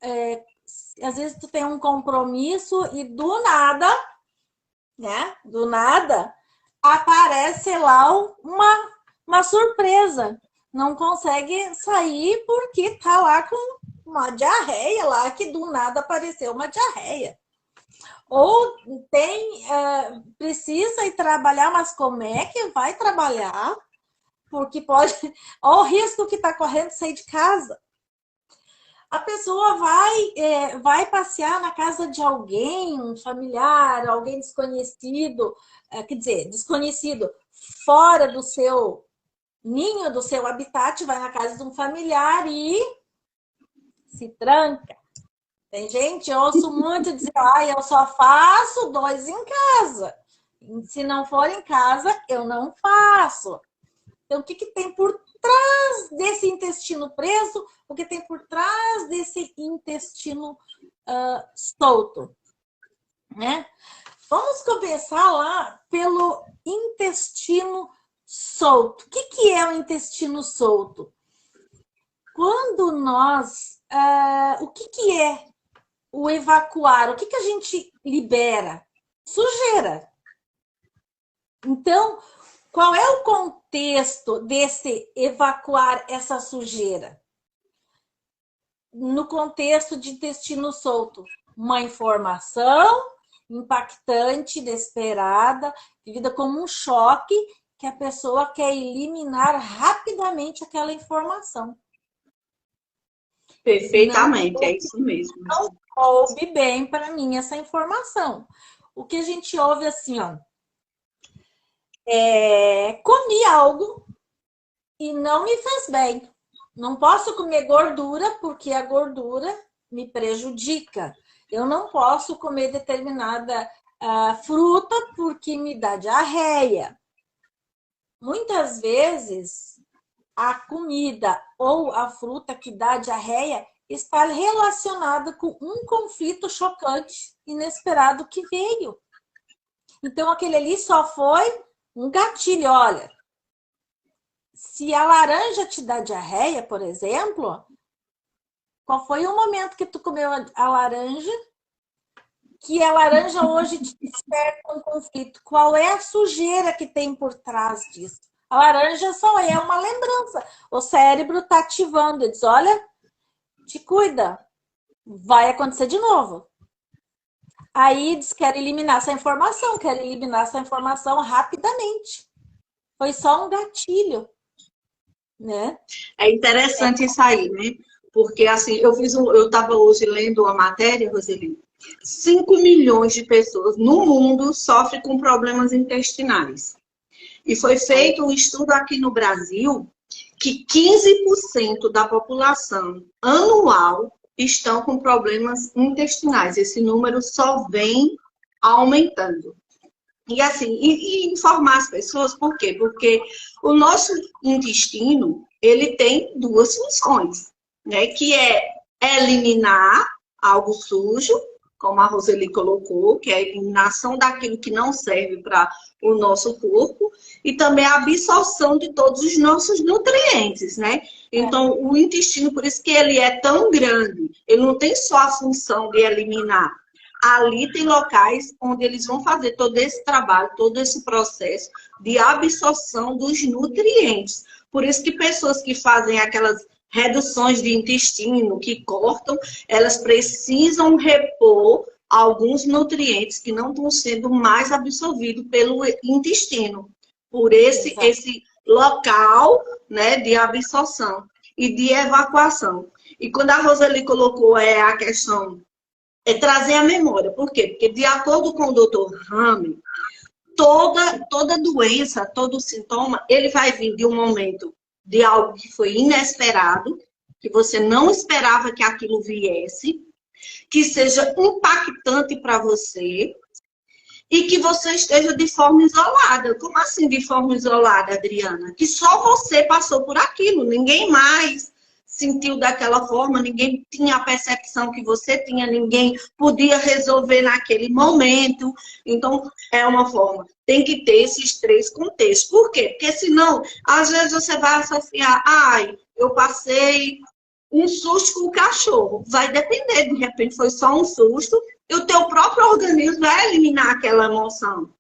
É, às vezes tu tem um compromisso e do nada, né? Do nada, aparece lá uma surpresa. Não consegue sair porque tá lá com uma diarreia lá, que do nada apareceu uma diarreia. Ou precisa ir trabalhar, mas como é que vai trabalhar? Porque pode. Olha o risco que está correndo de sair de casa. A pessoa vai passear na casa de alguém, um familiar, alguém desconhecido, quer dizer, desconhecido, fora do seu ninho, do seu habitat, vai na casa de um familiar e se tranca. Tem gente, eu ouço muito dizer, eu só faço 2 em casa. Se não for em casa, eu não faço. Então, o que tem por trás desse intestino preso? O que tem por trás desse intestino solto? Né? Vamos começar lá pelo intestino solto. O que é o intestino solto? Quando nós... o que é o evacuar? O que a gente libera? Sujeira. Então, qual é o contexto desse evacuar essa sujeira? No contexto de intestino solto, uma informação impactante, inesperada, vivida como um choque, que a pessoa quer eliminar rapidamente aquela informação. Perfeitamente, é isso mesmo. Não coube bem para mim essa informação. O que a gente ouve assim, ó, comi algo e não me fez bem. Não posso comer gordura porque a gordura me prejudica. Eu não posso comer determinada fruta porque me dá diarreia. Muitas vezes, a comida ou a fruta que dá diarreia está relacionada com um conflito chocante, inesperado que veio. Então, aquele ali só foi um gatilho. Olha, se a laranja te dá diarreia, por exemplo, qual foi o momento que tu comeu a laranja que a laranja hoje te desperta um conflito? Qual é a sujeira que tem por trás disso? A laranja só é uma lembrança. O cérebro está ativando, diz, olha, te cuida, vai acontecer de novo. Aí diz, quer eliminar essa informação rapidamente. Foi só um gatilho, né? É interessante isso aí, né? Porque, assim, eu estava hoje lendo uma matéria, Roseli, 5 milhões de pessoas no mundo sofrem com problemas intestinais. E foi feito um estudo aqui no Brasil que 15% da população anual estão com problemas intestinais. Esse número só vem aumentando. E assim, e informar as pessoas, por quê? Porque o nosso intestino, ele tem 2 funções, né? Que é eliminar algo sujo, como a Roseli colocou, que é a eliminação daquilo que não serve para o nosso corpo, e também a absorção de todos os nossos nutrientes, né? Então, o intestino, por isso que ele é tão grande, ele não tem só a função de eliminar. Ali tem locais onde eles vão fazer todo esse trabalho, todo esse processo de absorção dos nutrientes. Por isso que pessoas que fazem aquelas reduções de intestino, que cortam, elas precisam repor alguns nutrientes que não estão sendo mais absorvidos pelo intestino, por esse local, né, de absorção e de evacuação. E quando a Roseli colocou a questão, trazer a memória. Por quê? Porque, de acordo com o Dr. Rami, toda doença, todo sintoma, ele vai vir de um momento de algo que foi inesperado, que você não esperava que aquilo viesse, que seja impactante para você e que você esteja de forma isolada. Como assim de forma isolada, Adriana? Que só você passou por aquilo, ninguém mais sentiu daquela forma, ninguém tinha a percepção que você tinha, ninguém podia resolver naquele momento. Então, é uma forma. Tem que ter esses 3 contextos. Por quê? Porque senão, às vezes você vai associar, eu passei um susto com o cachorro. Vai depender, de repente foi só um susto e o teu próprio organismo vai eliminar aquela emoção.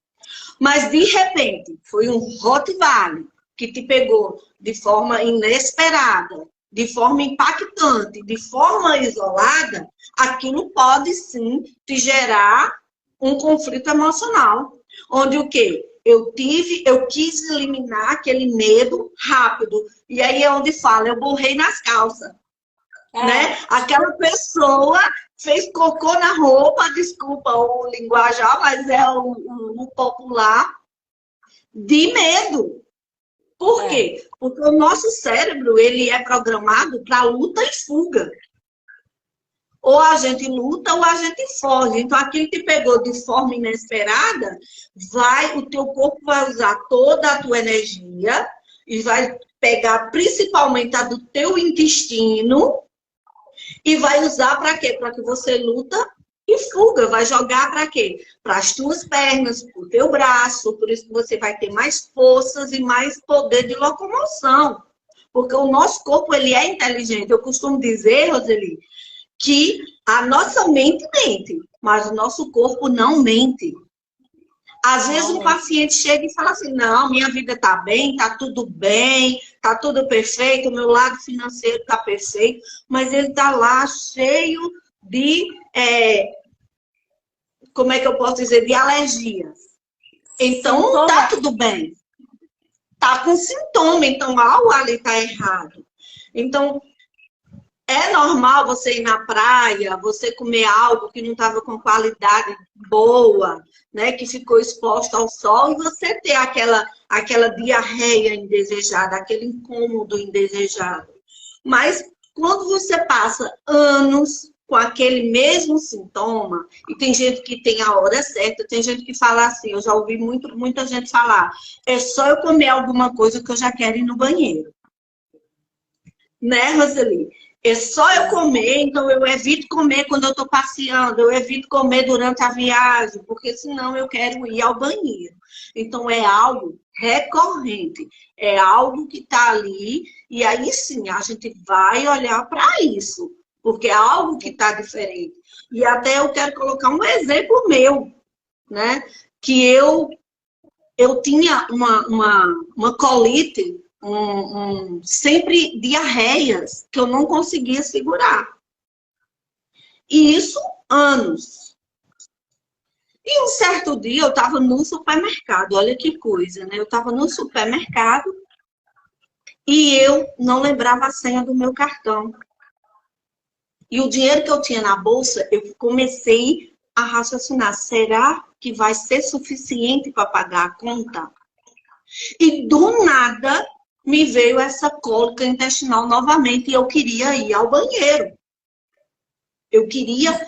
Mas, de repente, foi um Rottweiler que te pegou de forma inesperada, de forma impactante, de forma isolada, aquilo pode, sim, te gerar um conflito emocional. Onde o quê? Eu quis eliminar aquele medo rápido. E aí é onde fala, eu borrei nas calças. Né? Aquela pessoa fez cocô na roupa, desculpa o linguajar, mas é o popular, de medo. Por quê? Porque o nosso cérebro, ele é programado para luta e fuga. Ou a gente luta ou a gente foge. Então, aquilo que pegou de forma inesperada, o teu corpo vai usar toda a tua energia e vai pegar principalmente a do teu intestino e vai usar para quê? Para que você luta e fuga. Vai jogar para quê? Para as tuas pernas, para o teu braço. Por isso que você vai ter mais forças e mais poder de locomoção. Porque o nosso corpo, ele é inteligente. Eu costumo dizer, Roseli, que a nossa mente mente, mas o nosso corpo não mente. Às vezes um paciente chega e fala assim, não, minha vida está bem, está tudo bem, está tudo perfeito, o meu lado financeiro está perfeito, mas ele está lá cheio de, como é que eu posso dizer, de alergias. Então, não está tudo bem. Está com sintoma, então algo ali está errado. Então, é normal você ir na praia, você comer algo que não estava com qualidade boa, né, que ficou exposto ao sol, e você ter aquela diarreia indesejada, aquele incômodo indesejado. Mas quando você passa anos com aquele mesmo sintoma, e tem gente que tem a hora certa, tem gente que fala assim, eu já ouvi muita gente falar, é só eu comer alguma coisa que eu já quero ir no banheiro. Né, Roseli? É só eu comer, então eu evito comer quando eu estou passeando, eu evito comer durante a viagem, porque senão eu quero ir ao banheiro. Então é algo recorrente, é algo que está ali, e aí sim a gente vai olhar para isso, porque é algo que está diferente. E até eu quero colocar um exemplo meu, né? Que eu tinha uma colite, sempre diarreias que eu não conseguia segurar. E isso anos. E um certo dia eu estava no supermercado, olha que coisa, né? Eu estava no supermercado e eu não lembrava a senha do meu cartão. E o dinheiro que eu tinha na bolsa, eu comecei a raciocinar, será que vai ser suficiente para pagar a conta? E do nada me veio essa cólica intestinal novamente e eu queria ir ao banheiro. Eu queria.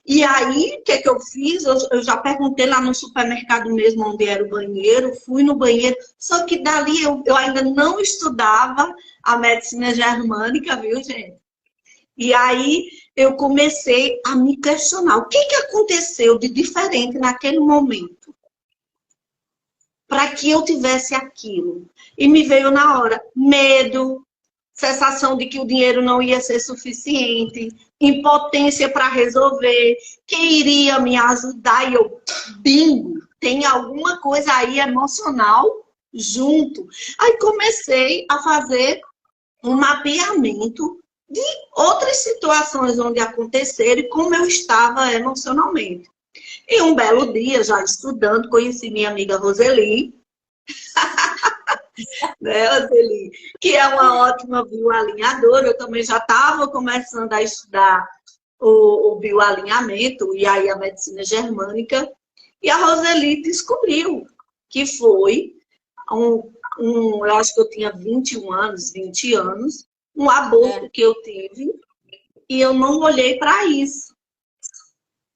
E aí, o que eu fiz? Eu já perguntei lá no supermercado mesmo onde era o banheiro, fui no banheiro, só que dali eu ainda não estudava a medicina germânica, viu, gente? E aí eu comecei a me questionar, o que aconteceu de diferente naquele momento? Para que eu tivesse aquilo. E me veio na hora medo, sensação de que o dinheiro não ia ser suficiente, impotência para resolver, quem iria me ajudar? E eu, bingo, tem alguma coisa aí emocional junto. Aí comecei a fazer um mapeamento de outras situações onde aconteceram e como eu estava emocionalmente. E um belo dia, já estudando, conheci minha amiga Roseli, né, Roseli, que é uma ótima bioalinhadora. Eu também já estava começando a estudar o bioalinhamento e aí a medicina germânica. E a Roseli descobriu que foi eu acho que eu tinha 21 anos, 20 anos, um aborto que eu tive e eu não olhei para isso.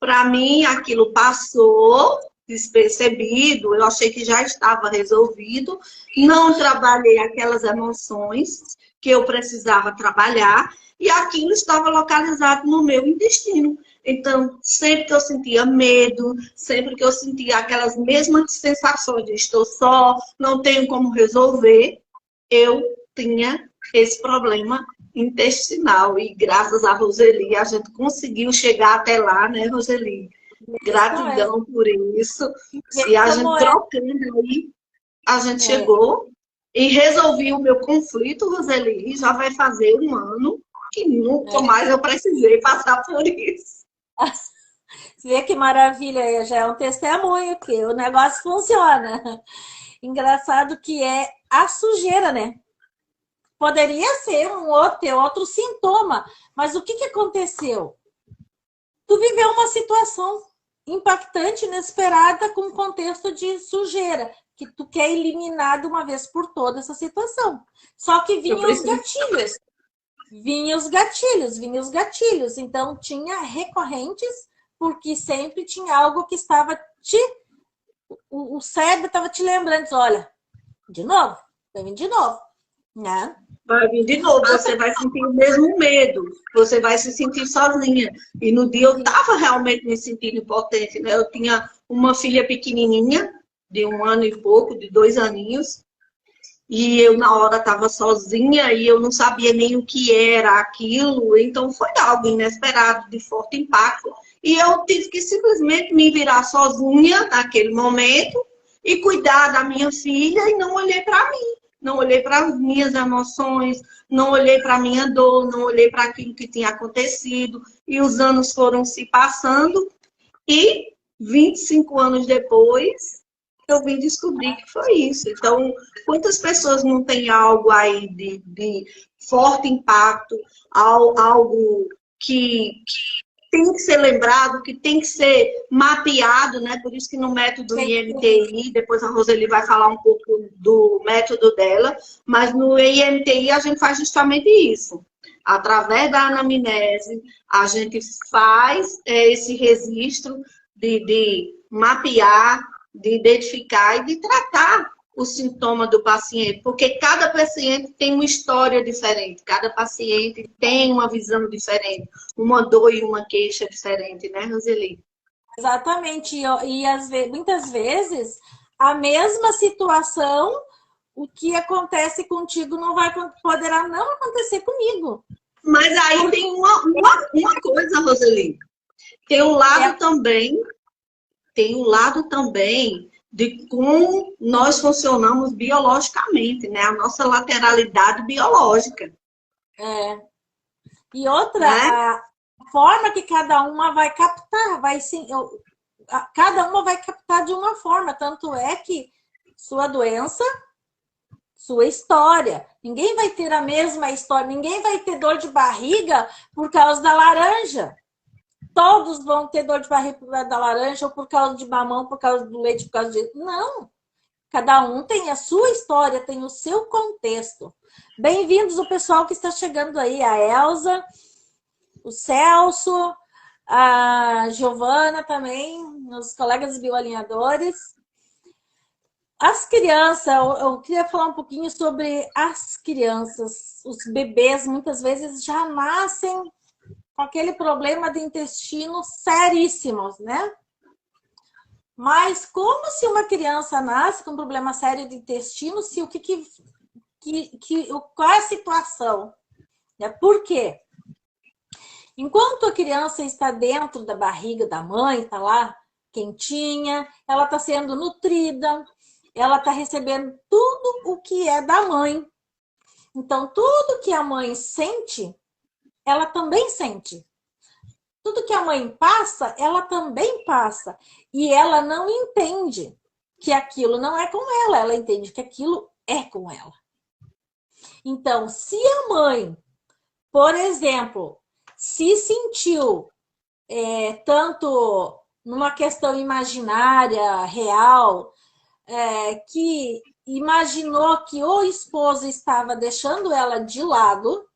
Para mim, aquilo passou despercebido, eu achei que já estava resolvido, não trabalhei aquelas emoções que eu precisava trabalhar e aquilo estava localizado no meu intestino. Então, sempre que eu sentia medo, sempre que eu sentia aquelas mesmas sensações de estou só, não tenho como resolver, eu tinha esse problema intestinal. E graças a Roseli, a gente conseguiu chegar até lá, né, Roseli? Gratidão por isso. E a gente trocando aí, a gente chegou e resolvi o meu conflito, Roseli. Já vai fazer um ano que nunca mais eu precisei passar por isso. Você vê que maravilha, já é um testemunho que o negócio funciona. Engraçado que é a sujeira, né? Poderia ser outro sintoma, mas o que aconteceu? Tu viveu uma situação impactante, inesperada, com contexto de sujeira, que tu quer eliminar de uma vez por todas essa situação. Só que vinham os gatilhos. Vinham os gatilhos. Então, tinha recorrentes, porque sempre tinha algo que estava o cérebro estava te lembrando, olha, de novo, vai vir de novo, né? Vai vir de novo, você vai sentir o mesmo medo, você vai se sentir sozinha. E no dia eu estava realmente me sentindo impotente, né? Eu tinha uma filha pequenininha, de 1 ano e pouco, de 2 aninhos, e eu na hora estava sozinha e eu não sabia nem o que era aquilo, então foi algo inesperado, de forte impacto. E eu tive que simplesmente me virar sozinha naquele momento e cuidar da minha filha e não olhei para mim. Não olhei para as minhas emoções, não olhei para a minha dor, não olhei para aquilo que tinha acontecido. E os anos foram se passando e 25 anos depois eu vim descobrir que foi isso. Então, quantas pessoas não têm algo aí de forte impacto, algo que tem que ser lembrado, que tem que ser mapeado, né? Por isso que no método IMTI, depois a Roseli vai falar um pouco do método dela, mas no IMTI a gente faz justamente isso. Através da anamnese, a gente faz esse registro de mapear, de identificar e de tratar o sintoma do paciente, porque cada paciente tem uma história diferente, cada paciente tem uma visão diferente, uma dor e uma queixa diferente, né, Roseli? Exatamente, muitas vezes a mesma situação, o que acontece contigo poderá não acontecer comigo. Mas aí tem uma coisa, Roseli, tem um lado também de como nós funcionamos biologicamente, né? A nossa lateralidade biológica. E outra, né? A forma que cada uma vai captar, cada uma vai captar de uma forma. Tanto é que sua doença, sua história. Ninguém vai ter a mesma história, ninguém vai ter dor de barriga por causa da laranja. Todos vão ter dor de barriga por causa da laranja, ou por causa de mamão, por causa do leite, por causa de... Não! Cada um tem a sua história, tem o seu contexto. Bem-vindos o pessoal que está chegando aí, a Elza, o Celso, a Giovana também, os colegas bioalinhadores. As crianças, eu queria falar um pouquinho sobre as crianças. Os bebês muitas vezes já nascem com aquele problema de intestino seríssimos, né? Mas como se uma criança nasce com um problema sério de intestino, se qual é a situação? Por quê? Enquanto a criança está dentro da barriga da mãe, está lá quentinha, ela está sendo nutrida, ela está recebendo tudo o que é da mãe. Então, tudo que a mãe sente, ela também sente. Tudo que a mãe passa, ela também passa. E ela não entende que aquilo não é com ela, ela entende que aquilo é com ela. Então, se a mãe, por exemplo, se sentiu tanto numa questão imaginária, real, que imaginou que o esposo estava deixando ela de lado,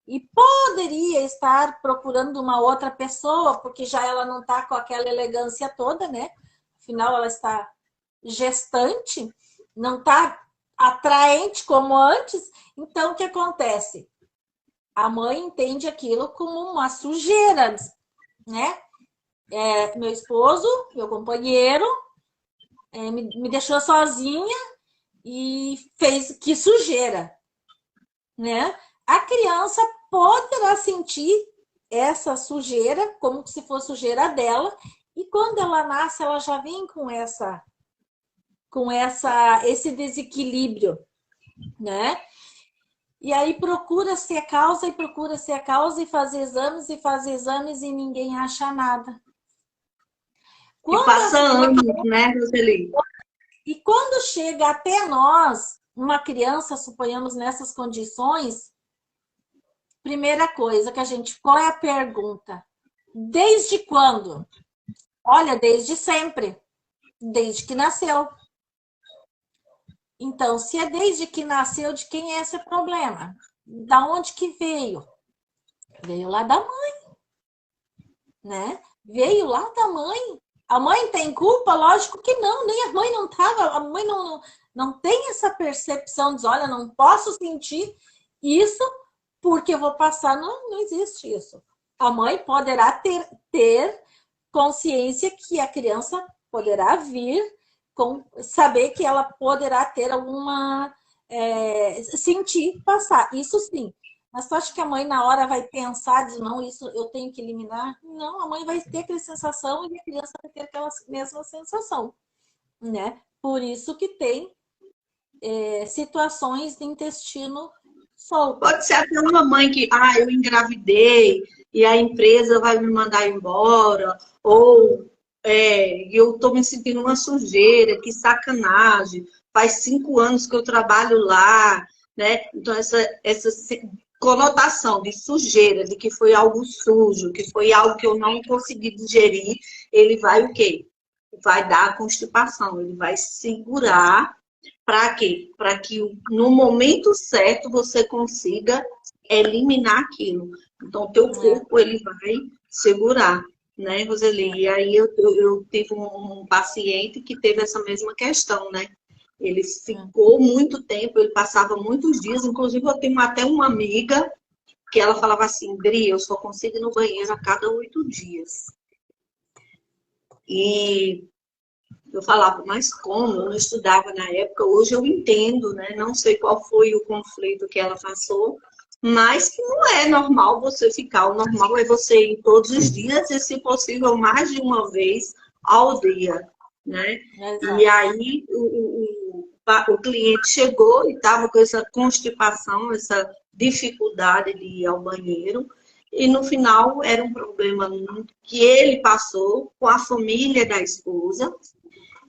e poderia estar procurando uma outra pessoa, porque já ela não está com aquela elegância toda, né? Afinal, ela está gestante, não está atraente como antes. Então, o que acontece? A mãe entende aquilo como uma sujeira, né? Meu esposo, meu companheiro, me deixou sozinha e fez que sujeira, né? A criança poderá sentir essa sujeira como se fosse sujeira dela, e quando ela nasce, ela já vem com esse desequilíbrio, né? E aí procura-se a causa e procura-se a causa e faz exames e ninguém acha nada. E passa anos, né, Roseli? E quando chega até nós, uma criança, suponhamos nessas condições, primeira coisa que qual é a pergunta? Desde quando? Olha, desde sempre, desde que nasceu. Então, se é desde que nasceu, de quem é esse problema? Da onde que veio? Veio lá da mãe, né? Veio lá da mãe. A mãe tem culpa? Lógico que não, nem a mãe não estava, a mãe não tem essa percepção de, olha, não posso sentir isso porque eu vou passar. Não existe isso. A mãe poderá ter consciência que a criança poderá vir, saber que ela poderá ter alguma... sentir, passar. Isso sim. Mas tu acha que a mãe na hora vai pensar, diz, não, isso eu tenho que eliminar? Não, a mãe vai ter aquela sensação e a criança vai ter aquela mesma sensação, né? Por isso que tem situações de intestino solto. Pode ser até uma mãe que, eu engravidei e a empresa vai me mandar essa ou eu estou me sentindo uma sujeira, que sacanagem, faz 5 anos que eu trabalho lá, né? Então, essa conotação de sujeira, de que foi algo sujo, que foi algo que eu não consegui digerir, ele vai o quê? Vai dar a constipação, ele vai segurar. Para quê? Para que no momento certo você consiga eliminar aquilo. Então, o teu corpo ele vai segurar, né, Roseli? E aí eu tive um paciente que teve essa mesma questão, né? Ele ficou muito tempo, ele passava muitos dias, inclusive eu tenho até uma amiga que ela falava assim, Dri, eu só consigo ir no banheiro a cada 8 dias. E eu falava, mas como? Eu não estudava na época, hoje eu entendo, né? Não sei qual foi o conflito que ela passou, mas que não é normal você ficar. O normal é você ir todos os dias e, se possível, mais de uma vez ao dia, né? Exato. E aí o cliente chegou e estava com essa constipação, essa dificuldade de ir ao banheiro, e no final era um problema que ele passou com a família da esposa,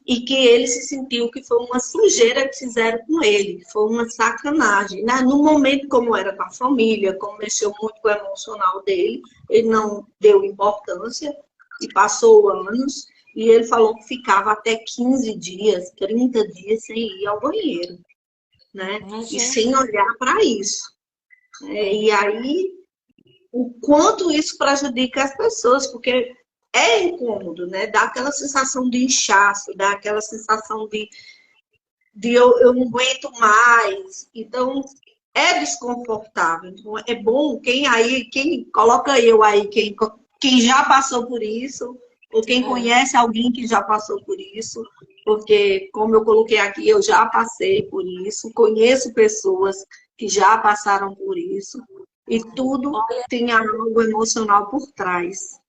e que ele se sentiu que foi uma sujeira que fizeram com ele, foi uma sacanagem. No momento, como era com a família, como mexeu muito com o emocional dele, ele não deu importância e passou anos, e ele falou que ficava até 15 dias, 30 dias sem ir ao banheiro, né? E sem olhar para isso. E aí, o quanto isso prejudica as pessoas, porque é incômodo, né? Dá aquela sensação de inchaço, dá aquela sensação de eu não aguento mais. Então, é desconfortável. Então, é bom quem coloca eu aí, quem já passou por isso, ou quem conhece alguém que já passou por isso, porque, como eu coloquei aqui, eu já passei por isso, conheço pessoas que já passaram por isso, e tudo tem algo emocional por trás.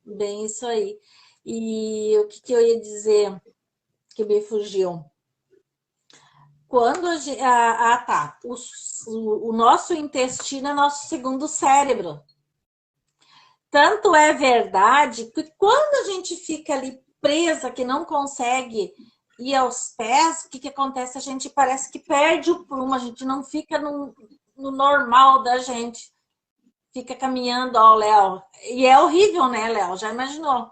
Bem isso aí. E o que eu ia dizer que me fugiu? Quando o nosso intestino é nosso segundo cérebro. Tanto é verdade que quando a gente fica ali presa, que não consegue ir aos pés, o que acontece? A gente parece que perde o prumo, a gente não fica no normal da gente. Fica caminhando, ó, Léo. E é horrível, né, Léo? Já imaginou?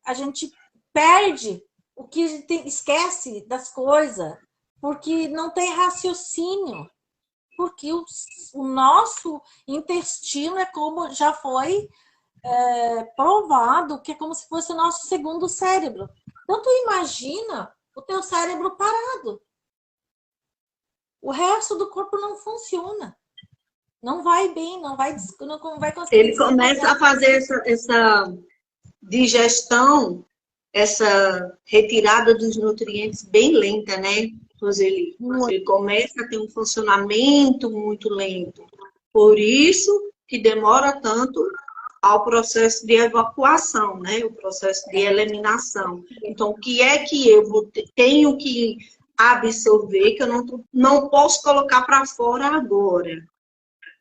A gente perde o que esquece das coisas, porque não tem raciocínio. Porque o nosso intestino é como já foi provado, que é como se fosse o nosso segundo cérebro. Então, tu imagina o teu cérebro parado. O resto do corpo não funciona. Não vai bem, não vai conseguir. Ele começa a fazer essa digestão, essa retirada dos nutrientes bem lenta, né? Roseli. Ele começa a ter um funcionamento muito lento. Por isso que demora tanto ao processo de evacuação, né? O processo de eliminação. Então, o que é que eu tenho que absorver que eu não posso colocar para fora agora?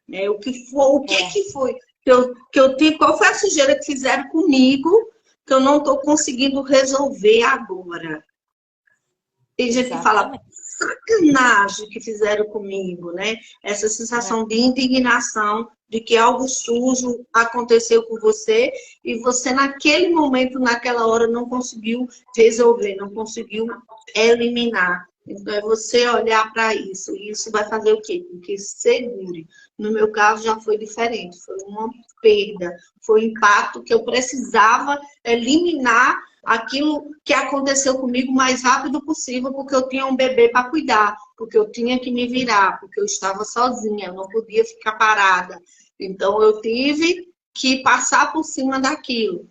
Né? O que foi que eu tive? Qual foi a sujeira que fizeram comigo que eu não estou conseguindo resolver agora? Tem gente que fala, sacanagem que fizeram comigo, né? Essa sensação de indignação, de que algo sujo aconteceu com você e você naquele momento, naquela hora, não conseguiu resolver, não conseguiu eliminar. Então, é você olhar para isso. E isso vai fazer o quê? Porque segure. No meu caso, já foi diferente. Foi uma perda. Foi um impacto que eu precisava eliminar aquilo que aconteceu comigo o mais rápido possível, porque eu tinha um bebê para cuidar, porque eu tinha que me virar, porque eu estava sozinha, eu não podia ficar parada. Então, eu tive que passar por cima daquilo.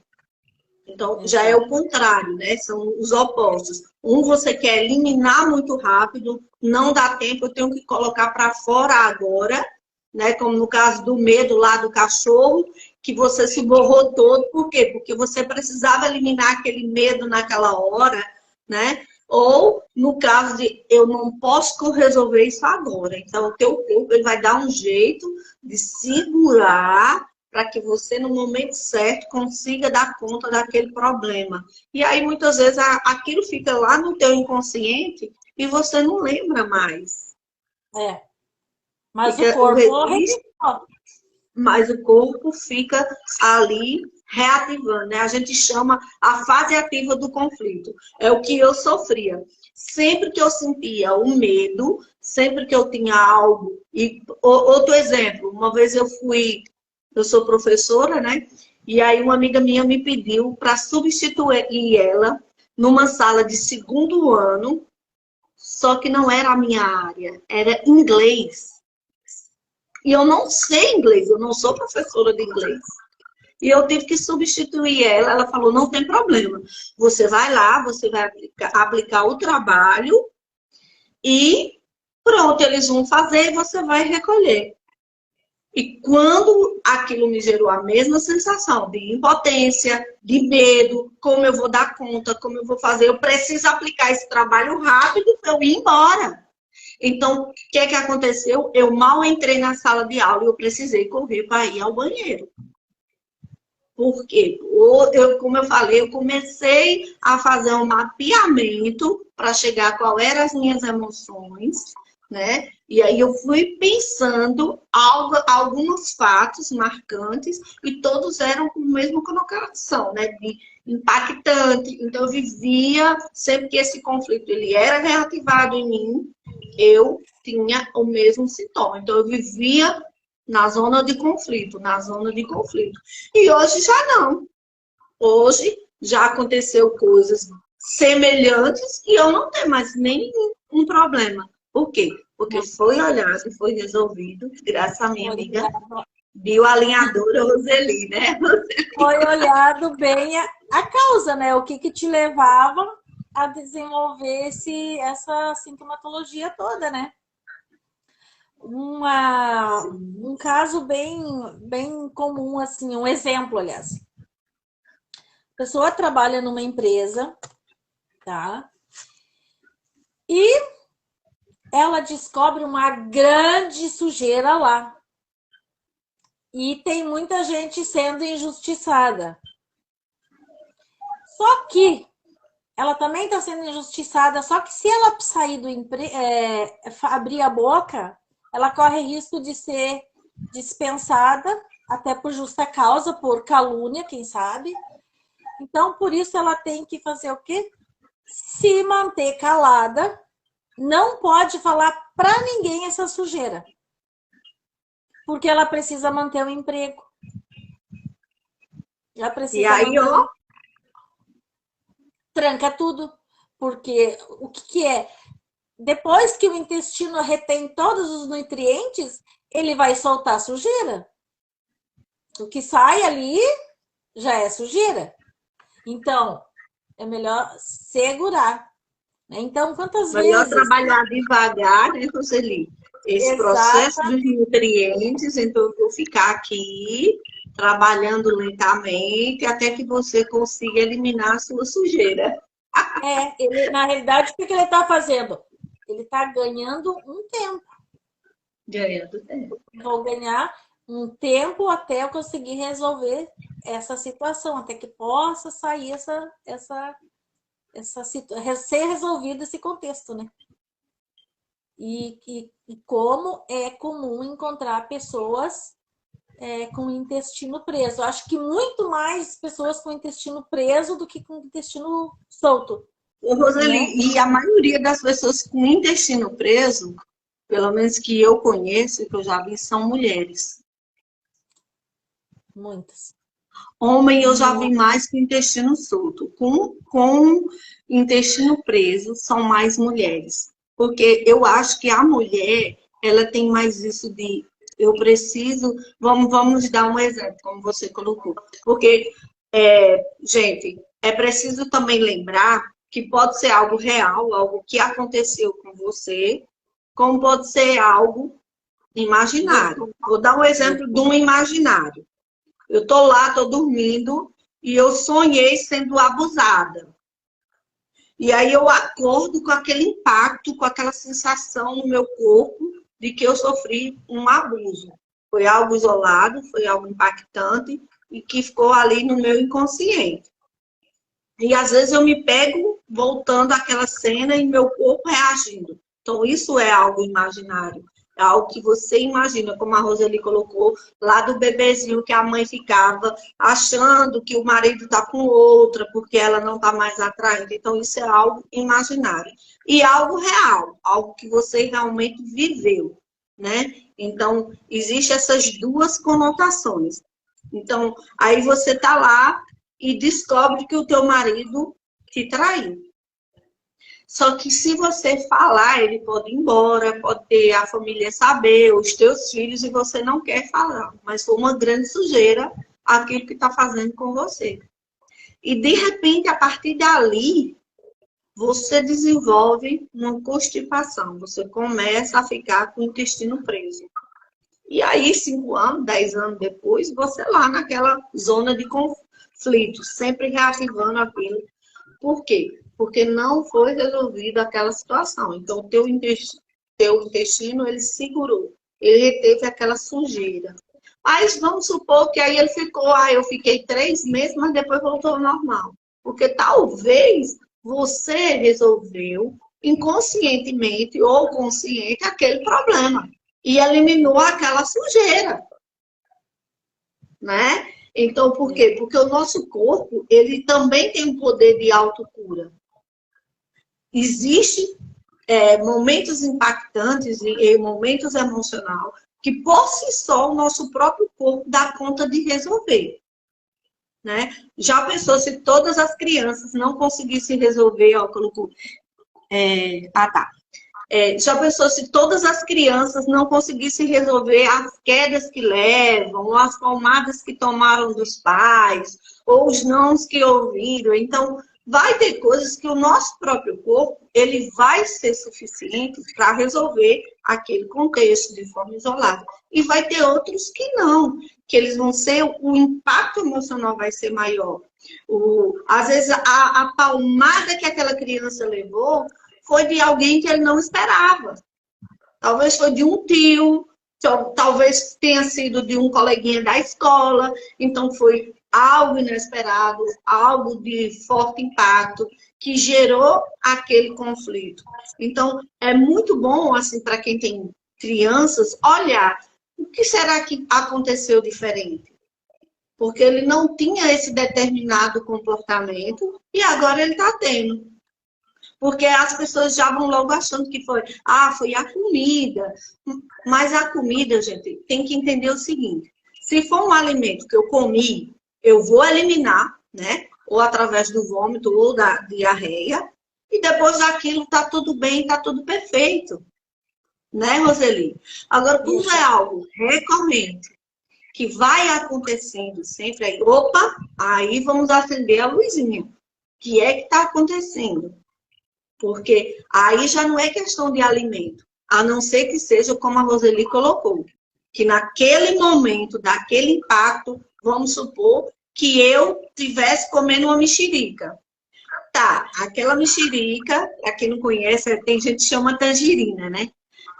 Então, já é o contrário, né? São os opostos. Um você quer eliminar muito rápido, não dá tempo, eu tenho que colocar para fora agora, né? Como no caso do medo lá do cachorro, que você se borrou todo. Por quê? Porque você precisava eliminar aquele medo naquela hora, né? Ou no caso de eu não posso resolver isso agora. Então, o teu corpo ele vai dar um jeito de segurar para que você, no momento certo, consiga dar conta daquele problema. E aí, muitas vezes, aquilo fica lá no teu inconsciente e você não lembra mais. Mas fica o corpo... Mas o corpo fica ali reativando, né? A gente chama a fase ativa do conflito. É o que eu sofria. Sempre que eu sentia o medo, sempre que eu tinha algo... E outro exemplo, uma vez eu sou professora, né? E aí uma amiga minha me pediu para substituir ela numa sala de segundo ano, só que não era a minha área, era inglês. E eu não sei inglês, eu não sou professora de inglês. E eu tive que substituir ela. Ela falou, não tem problema. Você vai lá, você vai aplicar o trabalho e pronto, eles vão fazer e você vai recolher. E quando aquilo me gerou a mesma sensação de impotência, de medo, como eu vou dar conta, como eu vou fazer, eu preciso aplicar esse trabalho rápido para eu ir embora. Então, o que é que aconteceu? Eu mal entrei na sala de aula e eu precisei correr para ir ao banheiro. Por quê? Como eu falei, eu comecei a fazer um mapeamento para chegar a qual eram as minhas emoções, né? E aí eu fui pensando alguns fatos marcantes e todos eram com a mesma conotação, né? De impactante. Então eu vivia, sempre que esse conflito ele era reativado em mim, eu tinha o mesmo sintoma. Então eu vivia na zona de conflito, na zona de conflito. E hoje já não. Hoje já aconteceu coisas semelhantes e eu não tenho mais nenhum problema. Por quê? Porque foi olhado e foi resolvido, graças à minha amiga bioalinhadora Roseli, né? Foi olhado bem a causa, né? O que te levava a desenvolver essa sintomatologia toda, né? Um caso bem comum, assim, um exemplo, aliás. A pessoa trabalha numa empresa, tá? E ela descobre uma grande sujeira lá. E tem muita gente sendo injustiçada. Só que ela também está sendo injustiçada, só que se ela sair do emprego, abrir a boca, ela corre risco de ser dispensada, até por justa causa, por calúnia, quem sabe. Então, por isso, ela tem que fazer o quê? Se manter calada, não pode falar para ninguém essa sujeira. Porque ela precisa manter o emprego. Ela precisa e aí, ó, tranca tudo. Porque o que é? Depois que o intestino retém todos os nutrientes, ele vai soltar sujeira. O que sai ali já é sujeira. Então, é melhor segurar. Então, quantas Melhor vezes... trabalhar devagar, né, Roseli? Esse processo Exata, dos nutrientes, então eu vou ficar aqui trabalhando lentamente até que você consiga eliminar a sua sujeira. ele, na realidade, o que ele está fazendo? Ele está ganhando um tempo. Ganhando tempo. Vou ganhar um tempo até eu conseguir resolver essa situação, até que possa sair ser resolvido esse contexto, né? E como é comum encontrar pessoas com o intestino preso. Eu acho que muito mais pessoas com o intestino preso do que com o intestino solto. Ô, Roseli, Né? e a maioria das pessoas com intestino preso, pelo menos que eu conheço, que eu já vi, são mulheres. Muitas. Homem eu já vi mais com intestino solto. Com intestino preso, são mais mulheres. Porque eu acho que a mulher, ela tem mais isso de eu preciso... Vamos dar um exemplo, como você colocou. Porque, gente, é preciso também lembrar que pode ser algo real, algo que aconteceu com você, como pode ser algo imaginário. Vou dar um exemplo de um imaginário. Eu tô lá, tô dormindo e eu sonhei sendo abusada. E aí eu acordo com aquele impacto, com aquela sensação no meu corpo de que eu sofri um abuso. Foi algo isolado, foi algo impactante e que ficou ali no meu inconsciente. E às vezes eu me pego voltando àquela cena e meu corpo reagindo. Então isso é algo imaginário. É algo que você imagina, como a Roseli colocou, lá do bebezinho que a mãe ficava achando que o marido está com outra, porque ela não está mais atraente. Então, isso é algo imaginário. E algo real, algo que você realmente viveu, né? Então, existem essas duas conotações. Então, aí você está lá e descobre que o teu marido te traiu. Só que se você falar, ele pode ir embora, pode ter a família saber, os teus filhos, e você não quer falar. Mas foi uma grande sujeira aquilo que está fazendo com você. E, de repente, a partir dali, você desenvolve uma constipação. Você começa a ficar com o intestino preso. E aí, 5 anos, 10 anos depois, você lá naquela zona de conflito, sempre reativando aquilo. Por quê? Porque não foi resolvida aquela situação. Então, o teu intestino, ele segurou. Ele reteve aquela sujeira. Mas vamos supor que aí ele ficou, eu fiquei 3 meses, mas depois voltou ao normal. Porque talvez você resolveu inconscientemente ou consciente aquele problema. E eliminou aquela sujeira. Né? Então, por quê? Porque o nosso corpo, ele também tem um poder de autocura. Existem momentos impactantes e momentos emocionais que, por si só, o nosso próprio corpo dá conta de resolver. Né? Já pensou se todas as crianças não conseguissem resolver, colocou... já pensou se todas as crianças não conseguissem resolver as quedas que levam, ou as palmadas que tomaram dos pais, ou os nãos que ouviram? Então, vai ter coisas que o nosso próprio corpo, ele vai ser suficiente para resolver aquele contexto de forma isolada. E vai ter outros que não, que eles vão ser, o impacto emocional vai ser maior. Às vezes, a palmada que aquela criança levou foi de alguém que ele não esperava. Talvez foi de um tio, talvez tenha sido de um coleguinha da escola. Então, foi algo inesperado, algo de forte impacto, que gerou aquele conflito. Então, é muito bom, assim, para quem tem crianças, olhar o que será que aconteceu diferente. Porque ele não tinha esse determinado comportamento e agora ele está tendo. Porque as pessoas já vão logo achando que foi a comida. Mas a comida, gente, tem que entender o seguinte. Se for um alimento que eu comi, eu vou eliminar, né? Ou através do vômito ou da diarreia. E depois daquilo tá tudo bem, tá tudo perfeito. Né, Roseli? Agora, quando é algo recorrente, que vai acontecendo sempre aí, aí vamos acender a luzinha. O que é que está acontecendo? Porque aí já não é questão de alimento, a não ser que seja como a Roseli colocou, que naquele momento, daquele impacto, vamos supor que eu estivesse comendo uma mexerica. Tá, aquela mexerica, para quem não conhece, tem gente que chama tangerina, né?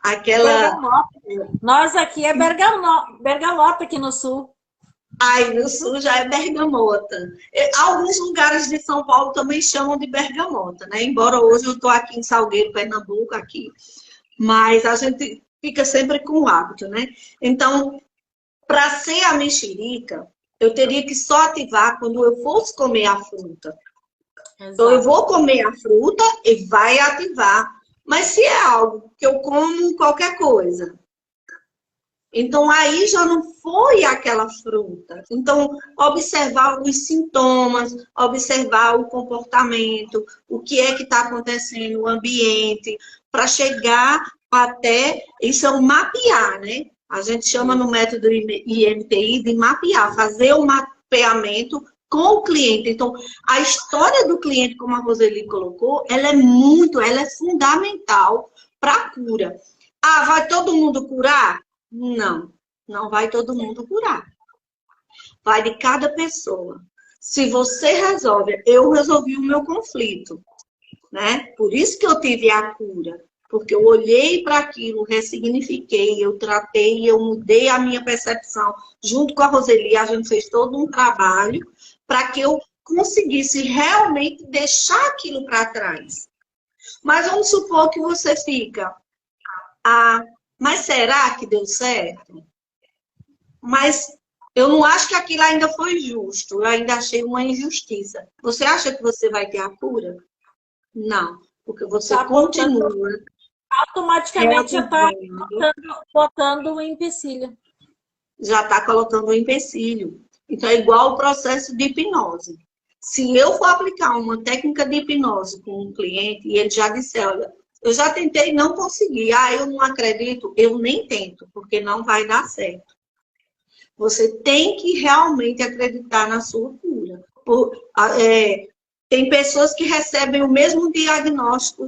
Aquela... Bergamota. Nós aqui é bergamota aqui no sul. Aí no sul já é bergamota. Alguns lugares de São Paulo também chamam de bergamota, né? Embora hoje eu estou aqui em Salgueiro, Pernambuco, aqui. Mas a gente fica sempre com o hábito, né? Então, para ser a mexerica, eu teria que só ativar quando eu fosse comer a fruta. Exato. Então, eu vou comer a fruta e vai ativar. Mas se é algo que eu como qualquer coisa, então aí já não foi aquela fruta. Então, observar os sintomas, observar o comportamento, o que é que está acontecendo no ambiente, para chegar até... Isso é o mapear, né? A gente chama no método IMTI de mapear, fazer o mapeamento com o cliente. Então, a história do cliente, como a Roseli colocou, ela é fundamental para a cura. Ah, vai todo mundo curar? Não, não vai todo mundo curar. Vai de cada pessoa. Se você resolve, eu resolvi o meu conflito, né? Por isso que eu tive a cura. Porque eu olhei para aquilo, ressignifiquei, eu tratei, eu mudei a minha percepção. Junto com a Roseli, a gente fez todo um trabalho para que eu conseguisse realmente deixar aquilo para trás. Mas vamos supor que você fica... mas será que deu certo? Mas eu não acho que aquilo ainda foi justo. Eu ainda achei uma injustiça. Você acha que você vai ter a cura? Não. Porque você continua... Automaticamente já está botando o empecilho. Já está colocando o empecilho. Então, é igual o processo de hipnose. Se eu for aplicar uma técnica de hipnose com um cliente e ele já disser, olha, eu já tentei e não consegui. Eu não acredito, eu nem tento, porque não vai dar certo. Você tem que realmente acreditar na sua cura. Tem pessoas que recebem o mesmo diagnóstico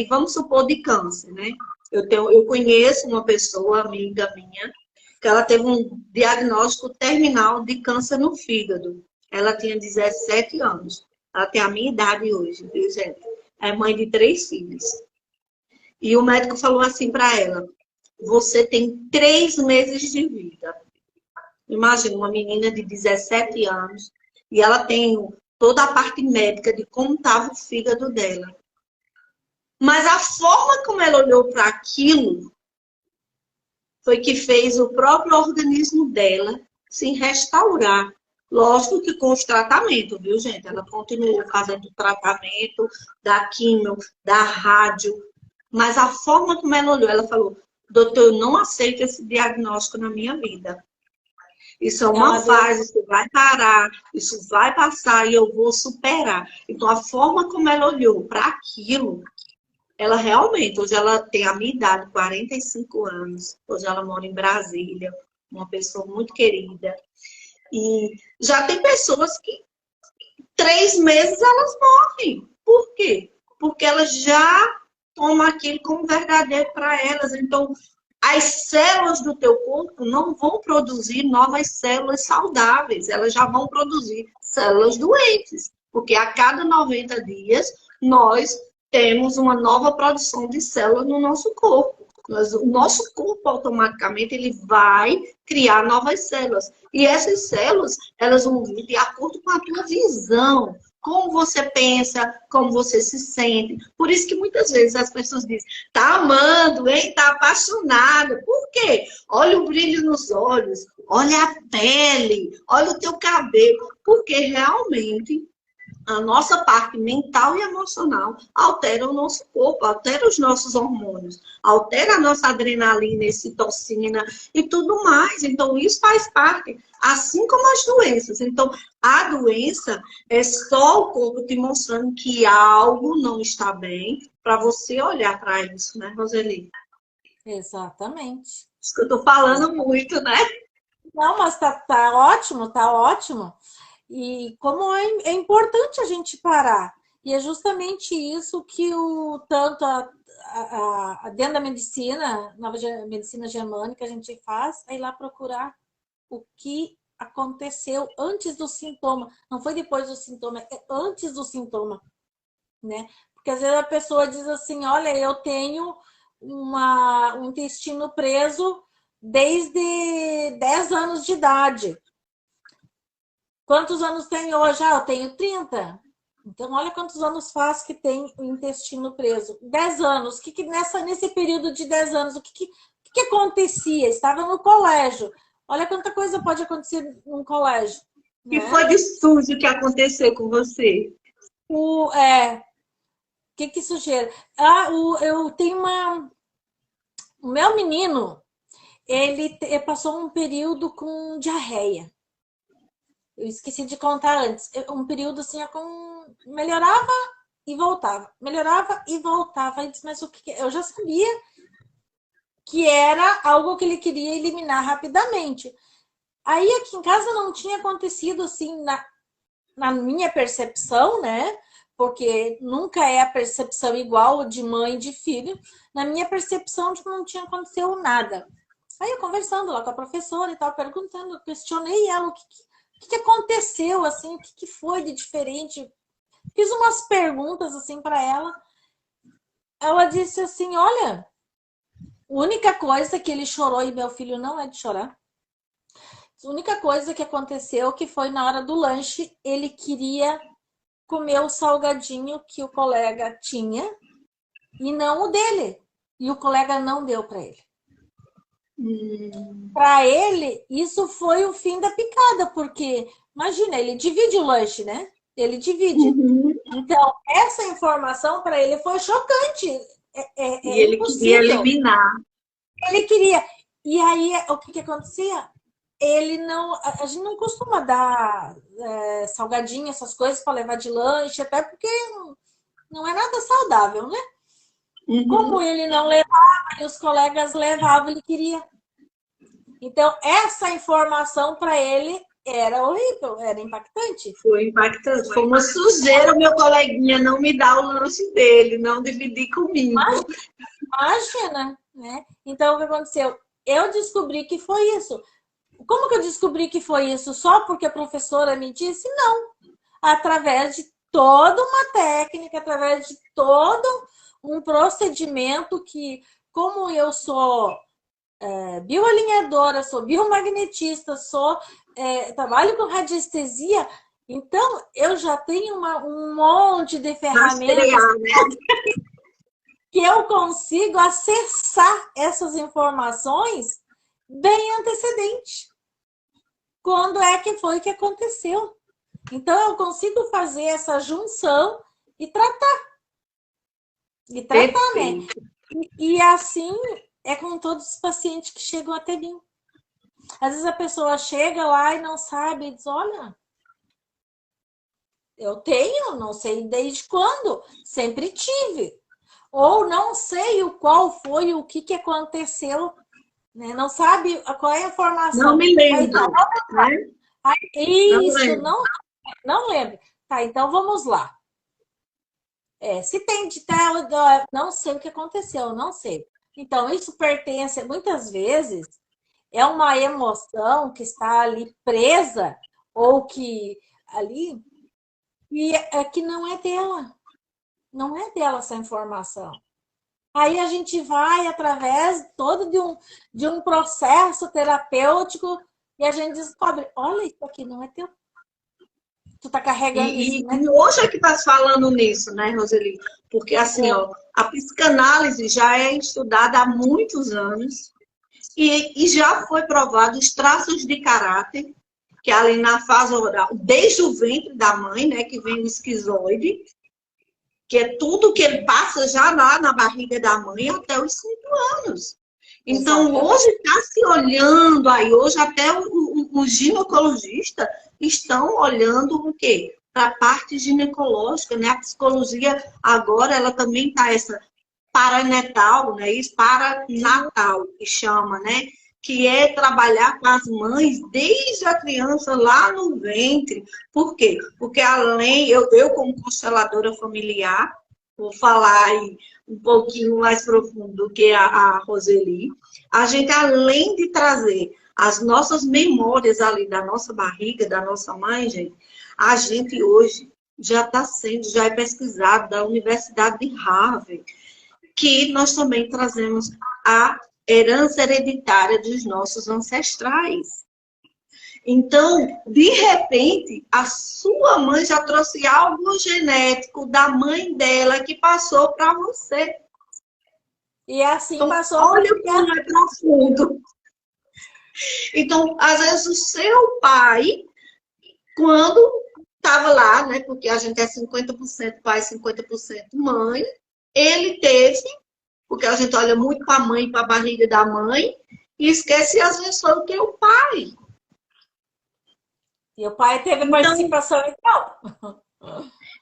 vamos supor, de câncer, né? Eu conheço uma pessoa, amiga minha, que ela teve um diagnóstico terminal de câncer no fígado. Ela tinha 17 anos. Ela tem a minha idade hoje, viu, gente? É mãe de 3 filhos. E o médico falou assim para ela, você tem 3 meses de vida. Imagina, uma menina de 17 anos, e ela tem toda a parte médica de como estava o fígado dela. Mas a forma como ela olhou para aquilo foi que fez o próprio organismo dela se restaurar. Lógico que com os tratamentos, viu, gente? Ela continuou fazendo o tratamento da quimio, da rádio. Mas a forma como ela olhou, ela falou, doutor, eu não aceito esse diagnóstico na minha vida. Isso é uma fase, isso vai parar, isso vai passar e eu vou superar. Então, a forma como ela olhou para aquilo, ela realmente, hoje ela tem a minha idade, 45 anos, hoje ela mora em Brasília, uma pessoa muito querida. E já tem pessoas que 3 meses elas morrem. Por quê? Porque elas já tomam aquilo como verdadeiro para elas. Então, as células do teu corpo não vão produzir novas células saudáveis, elas já vão produzir células doentes, porque a cada 90 dias nós temos uma nova produção de células no nosso corpo. O nosso corpo automaticamente ele vai criar novas células. E essas células, elas vão vir de acordo com a tua visão. Como você pensa, como você se sente. Por isso que muitas vezes as pessoas dizem, tá amando, hein? Tá apaixonada. Por quê? Olha o brilho nos olhos, olha a pele, olha o teu cabelo. Porque realmente a nossa parte mental e emocional altera o nosso corpo, altera os nossos hormônios, altera a nossa adrenalina, citocina e tudo mais. Então, isso faz parte, assim como as doenças. Então, a doença é só o corpo te mostrando que algo não está bem para você olhar para isso, né, Roseli? Exatamente. Isso que eu estou falando muito, né? Não, mas tá ótimo, tá ótimo. E como é importante a gente parar. E é justamente isso que tanto dentro da medicina, medicina germânica, a gente faz, é ir lá procurar o que aconteceu antes do sintoma. Não foi depois do sintoma, é antes do sintoma, né? Porque às vezes a pessoa diz assim, olha, eu tenho um intestino preso desde 10 anos de idade. Quantos anos tem hoje? Eu tenho 30. Então, olha quantos anos faz que tem o intestino preso. 10 anos. Nesse período de 10 anos, o que acontecia? Estava no colégio. Olha quanta coisa pode acontecer num colégio. E Né? foi de sujo que aconteceu com você? O que sujeira? Eu tenho o meu menino, ele passou um período com diarreia. Eu esqueci de contar antes. Um período assim, melhorava e voltava. Melhorava e voltava. Mas o que eu já sabia que era algo que ele queria eliminar rapidamente. Aí aqui em casa não tinha acontecido assim na minha percepção, né? Porque nunca é a percepção igual de mãe e de filho. Na minha percepção, não tinha acontecido nada. Aí eu conversando lá com a professora e tal, perguntando, questionei ela o que aconteceu, assim, o que foi de diferente. Fiz umas perguntas assim para ela. Ela disse assim, olha, a única coisa que ele chorou, e meu filho não é de chorar, a única coisa que aconteceu que foi na hora do lanche, ele queria comer o salgadinho que o colega tinha e não o dele. E o colega não deu para ele. Para ele, isso foi o fim da picada, porque, imagina, ele divide o lanche, né? Ele divide. Uhum. Então, essa informação para ele foi chocante. E ele queria impossível. eliminar. Ele queria. E aí, o que acontecia? Ele não. A gente não costuma dar salgadinho, essas coisas, para levar de lanche, até porque não é nada saudável, né? Uhum. Como ele não levava e os colegas levavam, ele queria. Então, essa informação para ele era horrível, era impactante. Foi impactante. Foi uma sujeira, meu coleguinha não me dar o lanche dele, não dividir comigo. Imagina, né? Então, o que aconteceu? Eu descobri que foi isso. Como que eu descobri que foi isso? Só porque a professora me disse? Não. Através de toda uma técnica, através de todo um procedimento que, como eu sou bioalinhadora, sou biomagnetista, trabalho com radiestesia, então eu já tenho um monte de ferramentas que eu consigo acessar essas informações bem antecedente. Quando é que foi que aconteceu? Então eu consigo fazer essa junção e tratar. Né? E assim é com todos os pacientes que chegam até mim. Às vezes a pessoa chega lá e não sabe, e diz, olha, eu tenho, não sei desde quando, sempre tive. Ou não sei qual foi, o que aconteceu, né? Não sabe qual é a informação. Não me lembro. Isso, não lembro. Tá, então vamos lá. Se tem de tela, não sei o que aconteceu, não sei. Então, isso pertence, muitas vezes, é uma emoção que está ali presa, ou que ali, e que não é dela. Não é dela essa informação. Aí a gente vai através todo de um processo terapêutico e a gente descobre, olha, isso aqui não é teu. Tu tá carregando isso, né? E hoje é que tá falando nisso, né, Roseli? Porque assim, a psicanálise já é estudada há muitos anos e já foi provado os traços de caráter, que ali na fase oral, desde o ventre da mãe, né, que vem o esquizoide, que é tudo que ele passa já lá na barriga da mãe até os 5 anos. Então, hoje está se olhando aí, hoje até o ginecologista estão olhando o quê? Para a parte ginecológica, né? A psicologia agora, ela também está essa paranetal, né? Isso, paranatal, que chama, né? que é trabalhar com as mães desde a criança lá no ventre. Por quê? Porque além, eu como consteladora familiar, vou falar aí um pouquinho mais profundo do que a Roseli, a gente, além de trazer as nossas memórias ali da nossa barriga, da nossa mãe, gente, a gente hoje já é pesquisado da Universidade de Harvard, que nós também trazemos a herança hereditária dos nossos ancestrais. Então, de repente, a sua mãe já trouxe algo genético da mãe dela que passou para você. E assim então, passou. Olha como é profundo. Então, às vezes, o seu pai, quando estava lá, né? Porque a gente é 50% pai, 50% mãe, ele teve, porque a gente olha muito para a mãe, para a barriga da mãe, e esquece, às vezes, foi o teu pai. E o pai teve participação, então.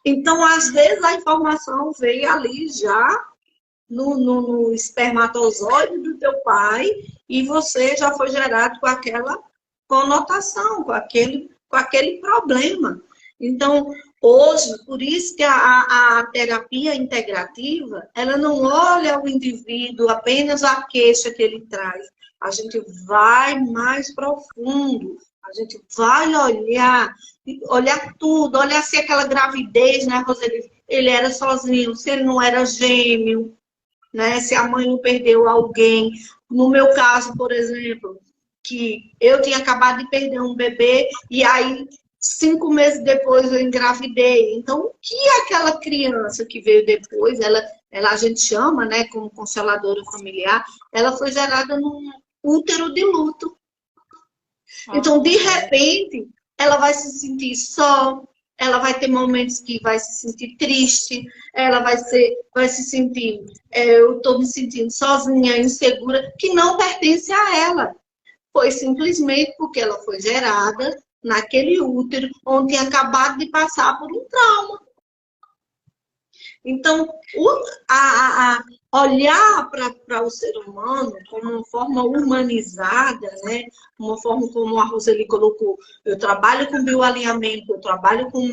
Então, às vezes, a informação veio ali já no espermatozoide do teu pai e você já foi gerado com aquela conotação, com aquele problema. Então, hoje, por isso que a terapia integrativa, ela não olha o indivíduo, apenas a queixa que ele traz. A gente vai mais profundo, a gente vai olhar tudo, olhar se aquela gravidez, né, Roseli, ele era sozinho, se ele não era gêmeo, né, se a mãe não perdeu alguém. No meu caso, por exemplo, que eu tinha acabado de perder um bebê e aí 5 meses depois eu engravidei. Então, o que aquela criança que veio depois, ela a gente chama, né, como consteladora familiar, ela foi gerada num útero de luto. Então, de repente, ela vai se sentir só, ela vai ter momentos que vai se sentir triste, ela vai se sentir, eu estou me sentindo sozinha, insegura, que não pertence a ela. Foi simplesmente porque ela foi gerada naquele útero, onde tinha acabado de passar por um trauma. Então, olhar para o ser humano como uma forma humanizada, né? Uma forma como a Roseli colocou, eu trabalho com bioalinhamento, eu trabalho com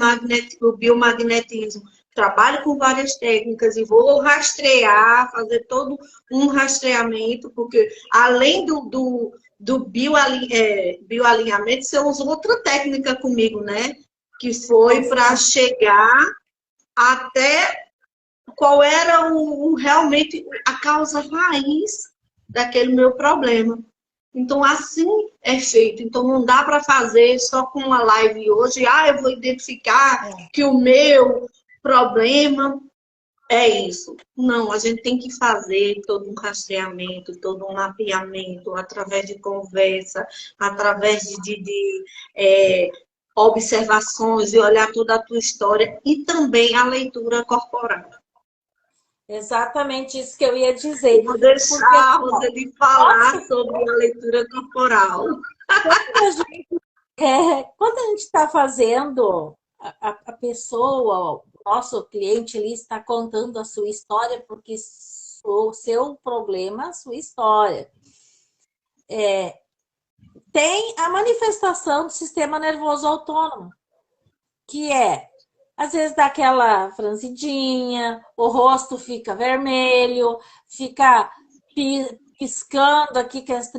o biomagnetismo, trabalho com várias técnicas e vou rastrear, fazer todo um rastreamento, porque além do bioalinhamento, você usou outra técnica comigo, né? Que foi para chegar até qual era realmente a causa raiz daquele meu problema. Então, assim é feito. Então, não dá para fazer só com uma live hoje. Eu vou identificar que o meu problema é isso. Não, a gente tem que fazer todo um rastreamento, todo um mapeamento, através de conversa, através de observações e olhar toda a tua história e também a leitura corporal. Exatamente isso que eu ia dizer. Vou deixar você de falar sobre a leitura corporal. Quando a gente está fazendo, a pessoa, o nosso cliente, ele está contando a sua história, porque o seu problema, a sua história. Tem a manifestação do sistema nervoso autônomo, que às vezes dá aquela franzidinha, o rosto fica vermelho, fica piscando aqui, com as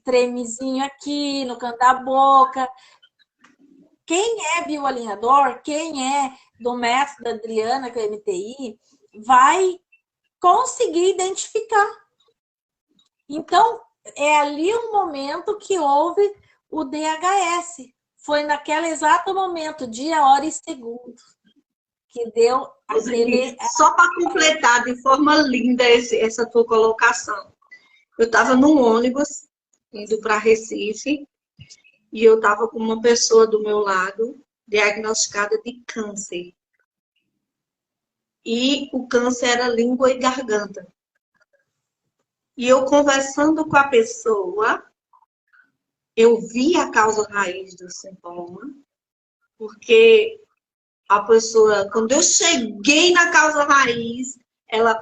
tremezinho aqui no canto da boca. Quem é bioalinhador, quem é do método da Adriana, que é o MTI, vai conseguir identificar. Então, é ali um momento que houve o DHS. Foi naquele exato momento, dia, hora e segundo, que deu aquele... Só para completar de forma linda essa tua colocação. Eu estava num ônibus, indo para Recife, e eu estava com uma pessoa do meu lado, diagnosticada de câncer. E o câncer era língua e garganta. E eu conversando com a pessoa, eu vi a causa raiz do sintoma, porque a pessoa, quando eu cheguei na causa raiz, ela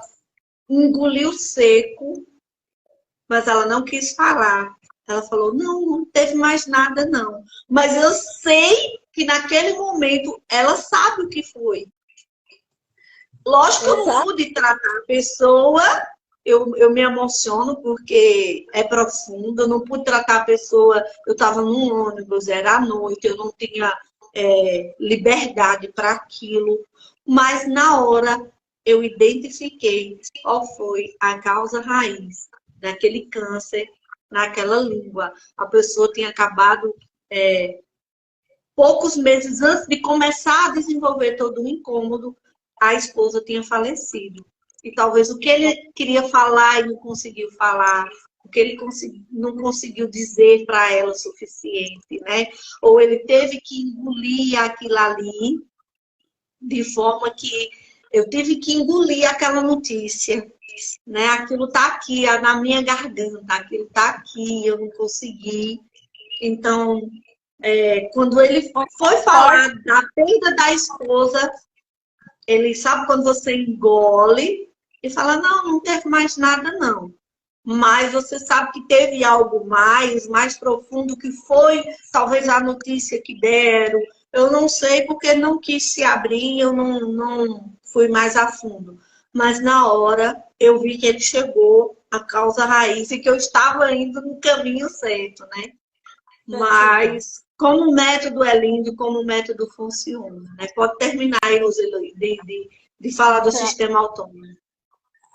engoliu seco, mas ela não quis falar. Ela falou, não, não teve mais nada, não. Mas eu sei que naquele momento ela sabe o que foi. Lógico que eu não Exato. pude tratar a pessoa, eu me emociono porque é profundo, eu não pude tratar a pessoa, eu estava num ônibus, era à noite, eu não tinha liberdade para aquilo, mas na hora eu identifiquei qual foi a causa raiz daquele câncer naquela língua. A pessoa tinha acabado poucos meses antes de começar a desenvolver todo o incômodo, a esposa tinha falecido. E talvez o que ele queria falar e não conseguiu falar, o que ele não conseguiu dizer para ela o suficiente, né? Ou ele teve que engolir aquilo ali, de forma que eu tive que engolir aquela notícia, né? Aquilo está aqui, na minha garganta, aquilo está aqui, eu não consegui. Então, quando ele foi falar Forte. da perda da esposa, ele sabe quando você engole e fala, não, não teve mais nada, não. Mas você sabe que teve algo mais profundo, que foi talvez a notícia que deram. Eu não sei porque não quis se abrir, eu não fui mais a fundo. Mas na hora eu vi que ele chegou à causa raiz e que eu estava indo no caminho certo, né? Certíssimo. Mas como o método é lindo, como o método funciona, né? Pode terminar aí, Roseli, de falar do Então, sistema autônomo.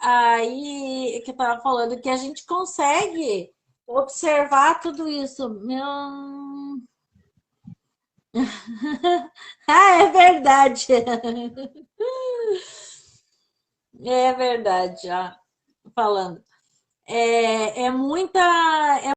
aí que eu tava falando que a gente consegue observar tudo isso. Ah, é verdade. É verdade, já falando. É muita